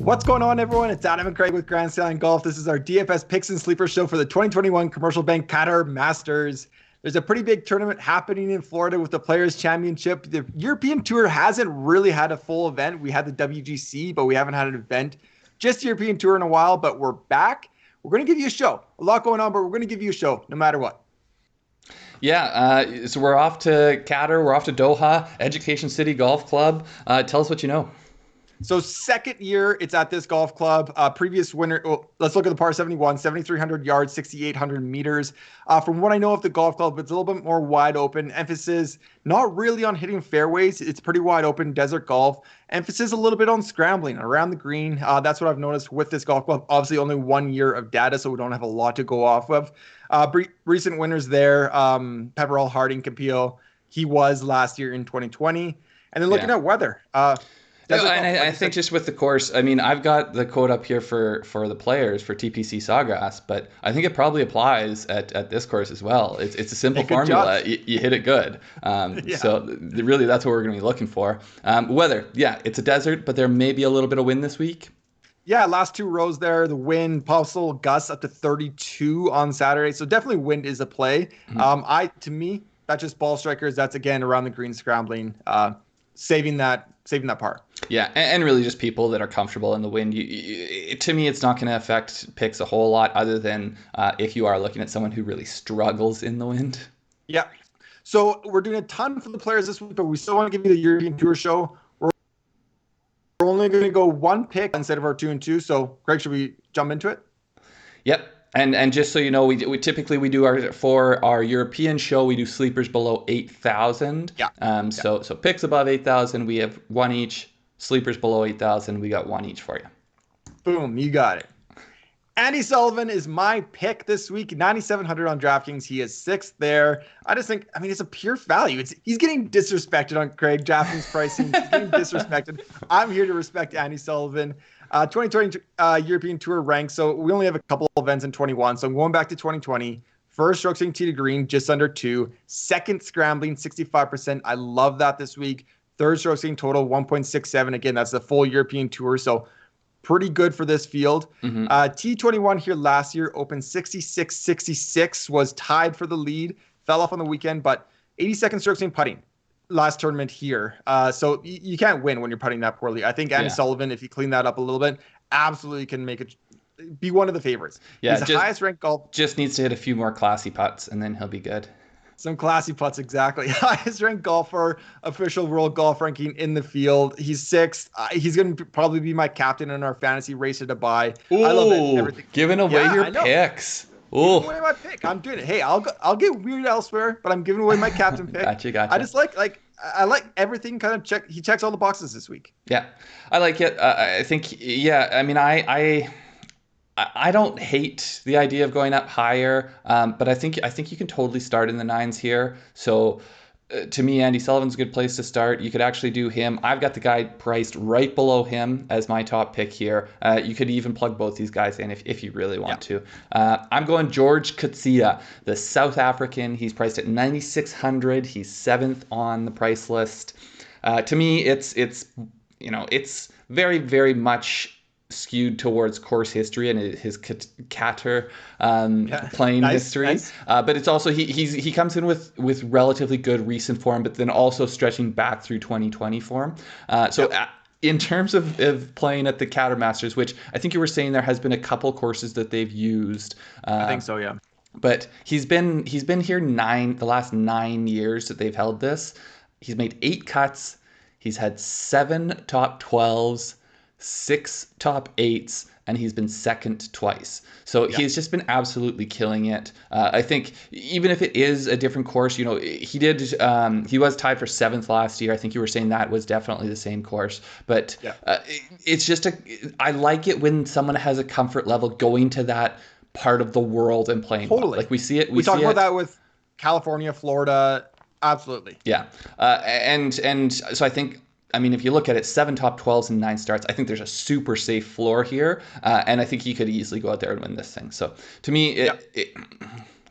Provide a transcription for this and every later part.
What's going on, everyone? It's Adam and Craig with Grandstand Golf. This is our DFS picks and sleeper show for the 2021 Commercial Bank Qatar Masters. There's a pretty big tournament happening in Florida with the Players Championship. The European Tour hasn't really had a full event. We had the WGC, but we haven't had an event, just the European Tour in a while, but we're back. We're going to give you a show. A lot going on, but we're going to give you a show no matter what. Yeah, so we're off to Qatar, we're off to Doha, Education City Golf Club. Tell us what you know. So second year, it's at this golf club. Previous winner, let's look at the par 71, 7,300 yards, 6,800 meters. From what I know of the golf club, it's a little bit more wide open. Emphasis not really on hitting fairways. It's pretty wide open, desert golf. Emphasis a little bit on scrambling around the green. That's what I've noticed with this golf club. Obviously, only 1 year of data, so we don't have a lot to go off of. Recent winners there, Pepperell, Harding, Campillo. He was last year in 2020. And then looking at weather. I think just with the course, I mean, I've got the quote up here for the players for TPC Sawgrass, but I think it probably applies at this course as well. It's a simple formula. You hit it good. So really that's what we're going to be looking for. Weather, it's a desert, but there may be a little bit of wind this week. Yeah, last two rows there, the wind, possible gusts up to 32 on Saturday. So definitely wind is a play. Mm-hmm. To me, that's just ball strikers. That's, again, around the green scrambling, saving that par. Yeah, and really just people that are comfortable in the wind. To me, it's not going to affect picks a whole lot other than if you are looking at someone who really struggles in the wind. Yeah. So we're doing a ton for the players this week, but we still want to give you the European Tour show. We're only going to go one pick instead of our 2 and 2. So, Greg, should we jump into it? Yep. And just so you know, we typically do for our European show, we do sleepers below 8,000. Yeah. So picks above 8,000, we have one each. Sleepers below 8,000, we got one each for you. Boom, you got it. Andy Sullivan is my pick this week. 9,700 on DraftKings. He is sixth there. I just think, it's a pure value. He's getting disrespected on Craig DraftKings pricing. He's getting disrespected. I'm here to respect Andy Sullivan. 2020 European Tour ranks. So we only have a couple of events in 21. So I'm going back to 2020. First stroke swing tee to green, just under 2. Second scrambling, 65%. I love that this week. Third stroke swing total, 1.67. Again, that's the full European Tour. So pretty good for this field. Mm-hmm. T21 here last year opened 66-66, was tied for the lead. Fell off on the weekend, but 82nd stroke swing putting. Last tournament here. So you can't win when you're putting that poorly. I think Andy Sullivan, if you clean that up a little bit, absolutely can be one of the favorites. Yeah, he's the highest ranked golf. Just needs to hit a few more classy putts and then he'll be good. Some classy putts, exactly. Highest ranked golfer, official world golf ranking in the field. He's sixth. He's going to probably be my captain in our fantasy race to buy. Ooh, I love it. Everything. Giving away your picks. Giving away my pick. I'm doing it. Hey, I'll get weird elsewhere, but I'm giving away my captain pick. Gotcha. I just I like everything kind of he checks all the boxes this week. Yeah, I like it. I think, I don't hate the idea of going up higher, but I think you can totally start in the 9s here. So to me, Andy Sullivan's a good place to start. You could actually do him. I've got the guy priced right below him as my top pick here. You could even plug both these guys in if you really want to. I'm going George Coetzee, the South African. He's priced at 9,600. He's 7th on the price list. To me, it's very, very much skewed towards course history and his Qatar playing history. Nice. But it's also he comes in with relatively good recent form, but then also stretching back through 2020 form. In terms of playing at the Qatar Masters, which I think you were saying there has been a couple courses that they've used. I think so, yeah. But he's been here the last 9 years that they've held this. He's made 8 cuts. He's had 7 top 12s. 6 top 8s, and he's been second twice. So he's just been absolutely killing it. I think even if it is a different course, he was tied for 7th last year. I think you were saying that was definitely the same course. But it's just I like it when someone has a comfort level going to that part of the world and playing. Totally. Well. Like we see it. We talk about that with California, Florida. Absolutely. Yeah. And so I think, if you look at it, 7 top 12s and 9 starts, I think there's a super safe floor here. And I think he could easily go out there and win this thing. So to me,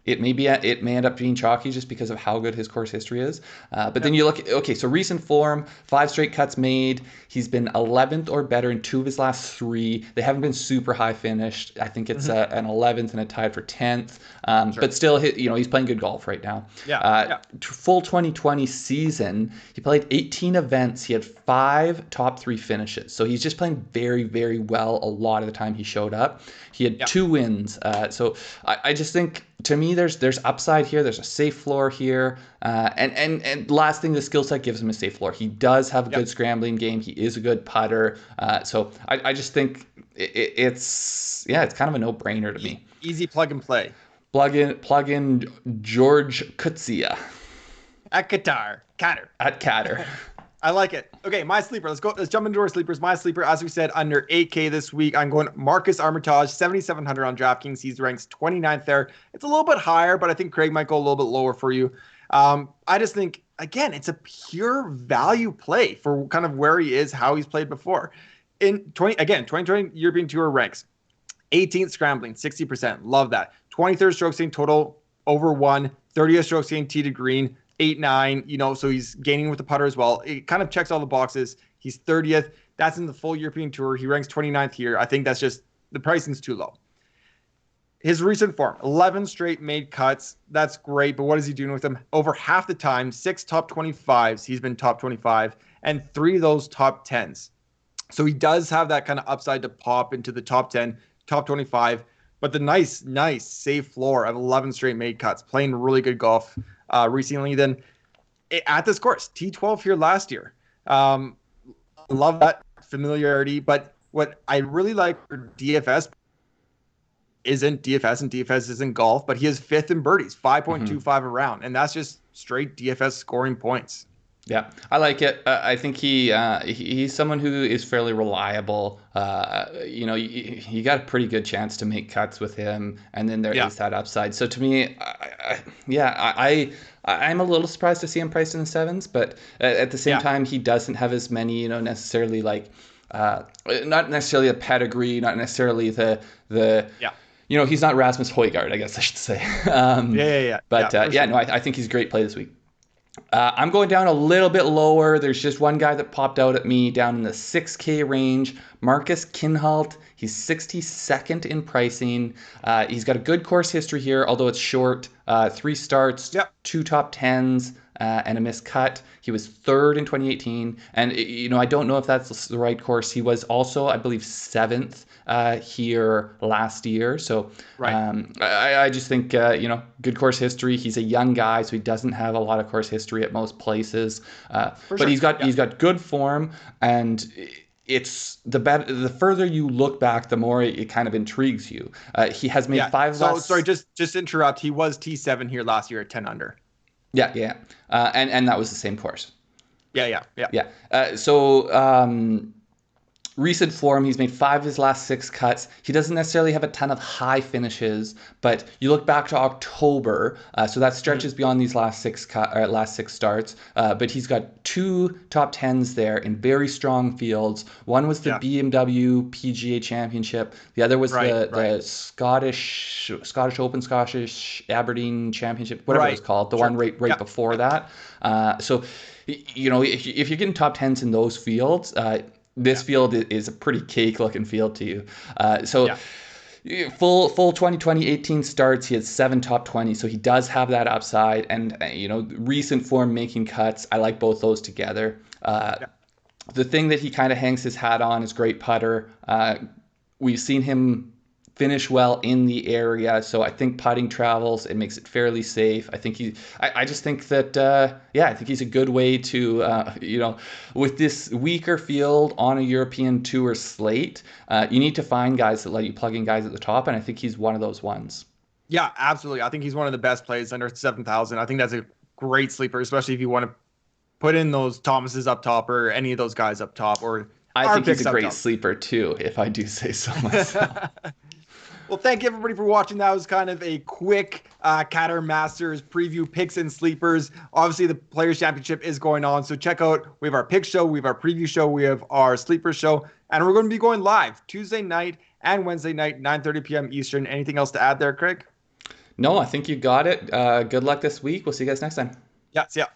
It may end up being chalky just because of how good his course history is. But then you look, okay, so recent form, 5 straight cuts made. He's been 11th or better in 2 of his last 3. They haven't been super high finished. I think it's an 11th and a tied for 10th. But still, he's playing good golf right now. Full 2020 season, he played 18 events. He had 5 top 3 finishes. So he's just playing very, very well a lot of the time he showed up. He had 2 wins. So I just think, to me, there's upside here. There's a safe floor here. And last thing, the skill set gives him a safe floor. He does have a good scrambling game. He is a good putter. So I just think it's kind of a no-brainer to me. Easy plug and play. Plug in George Coetzee. At Qatar. At Qatar. I like it. Okay, my sleeper. Let's jump into our sleepers. My sleeper, as we said, under 8K this week. I'm going Marcus Armitage, 7,700 on DraftKings. He's ranked 29th there. It's a little bit higher, but I think Craig might go a little bit lower for you. I just think, again, it's a pure value play for kind of where he is, how he's played before. In 2020 European Tour ranks 18th scrambling, 60%. Love that. 23rd strokes gained total over 1. 30th strokes gained tee to green. 8-9, so he's gaining with the putter as well. It kind of checks all the boxes. He's 30th. That's in the full European Tour. He ranks 29th here. I think that's just, the pricing's too low. His recent form, 11 straight made cuts. That's great, but what is he doing with them? Over half the time, 6 top 25s. He's been top 25, and 3 of those top 10s. So he does have that kind of upside to pop into the top 10, top 25, but the nice, safe floor of 11 straight made cuts, playing really good golf recently. Then at this course, T12 here last year. Love that familiarity, but what I really like for DFS isn't DFS, and DFS isn't golf, but he is 5th in birdies, 5.25 around, and that's just straight DFS scoring points. Yeah, I like it. I think he's someone who is fairly reliable. You got a pretty good chance to make cuts with him, and then there is that upside. So to me, I'm a little surprised to see him priced in the 7s, but at the same time, he doesn't have as many, necessarily like not necessarily a pedigree, not necessarily the he's not Rasmus Højgaard, I guess I should say. But I think he's a great play this week. I'm going down a little bit lower. There's just one guy that popped out at me down in the 6K range, Marcus Kinhult. He's 62nd in pricing. He's got a good course history here, although it's short. 3 starts, 2 top 10s, and a missed cut. He was 3rd in 2018. And, I don't know if that's the right course. He was also, I believe, 7th here last year. So I just think, good course history. He's a young guy, so he doesn't have a lot of course history at most places. But he's got good form, and it's the further you look back, the more it kind of intrigues you. He has made 5 last... Sorry, just interrupt. He was T7 here last year at 10 under. Yeah. And that was the same course. Yeah. Recent form, he's made 5 of his last 6 cuts. He doesn't necessarily have a ton of high finishes, but you look back to October, so that stretches beyond these last 6 starts. But he's got 2 top 10s there in very strong fields. One was the BMW PGA Championship. The other was the Scottish Open, Scottish Aberdeen Championship, whatever it was called. The one right before that. So, if you're getting top 10s in those fields, this field is a pretty cake-looking field to you. Full 2020-18 starts, he has 7 top 20, so he does have that upside. And, recent form making cuts, I like both those together. The thing that he kind of hangs his hat on is great putter. We've seen him finish well in the area, so I think putting travels. It makes it fairly safe. I think I just think that I think he's a good way to with this weaker field on a European Tour slate, you need to find guys that let you plug in guys at the top, and I think he's one of those ones. Yeah, absolutely. I think he's one of the best plays under 7,000. I think that's a great sleeper, especially if you want to put in those Thomases up top or any of those guys up top. Or I think he's a great sleeper too, if I do say so myself. Well, thank you, everybody, for watching. That was kind of a quick Qatar Masters preview, picks and sleepers. Obviously, the Players' Championship is going on, so check out. We have our pick show, we have our preview show, we have our sleeper show, and we're going to be going live Tuesday night and Wednesday night, 9:30 p.m. Eastern. Anything else to add there, Craig? No, I think you got it. Good luck this week. We'll see you guys next time. Yeah, see ya.